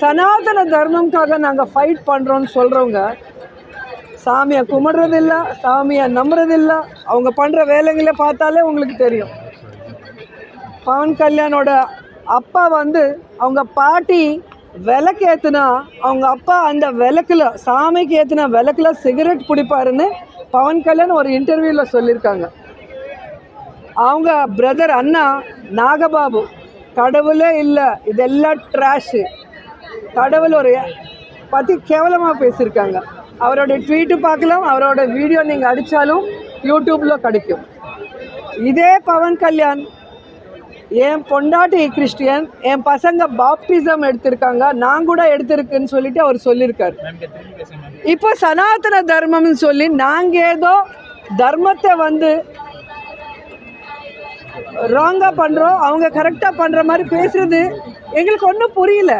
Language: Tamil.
சனாதன தர்மம்காக நாங்கள் ஃபைட் பண்ணுறோன்னு சொல்கிறவங்க சாமியை கும்பிட்றதில்ல, சாமியை நம்புறதில்ல. அவங்க பண்ணுற வேலைங்களை பார்த்தாலே உங்களுக்கு தெரியும். பவன் கல்யாணோட அப்பா அவங்க பாட்டி விளக்கு ஏற்றுனா அவங்க அப்பா அந்த விளக்கில் சாமிக்கு ஏற்றின விளக்கில் சிகரெட் பிடிப்பாருன்னு பவன் கல்யாண் ஒரு இன்டர்வியூவில் சொல்லியிருக்காங்க. அவங்க பிரதர் அண்ணா நாகபாபு கடவுளே இல்லை, இதெல்லாம் ட்ராஷு, கடவுள் ஒரு பற்றி கேவலமாக பேசியிருக்காங்க. அவரோட ட்வீட்டு பார்க்கலாம், அவரோட வீடியோ நீங்கள் அடித்தாலும் யூடியூப்பில் கிடைக்கும். இதே பவன் கல்யாண் என் பொண்டாட்டி கிறிஸ்டியன், என் பசங்க பாப்டிசம் எடுத்திருக்காங்க, நான் கூட எடுத்திருக்குன்னு சொல்லிட்டு அவர் சொல்லியிருக்காரு. இப்போ சனாதன தர்மம்னு சொல்லி நாங்கள் ஏதோ தர்மத்தை ராங்காக பண்ணுறோம், அவங்க கரெக்டாக பண்ணுற மாதிரி பேசுகிறது எங்களுக்கு ஒன்றும் புரியல.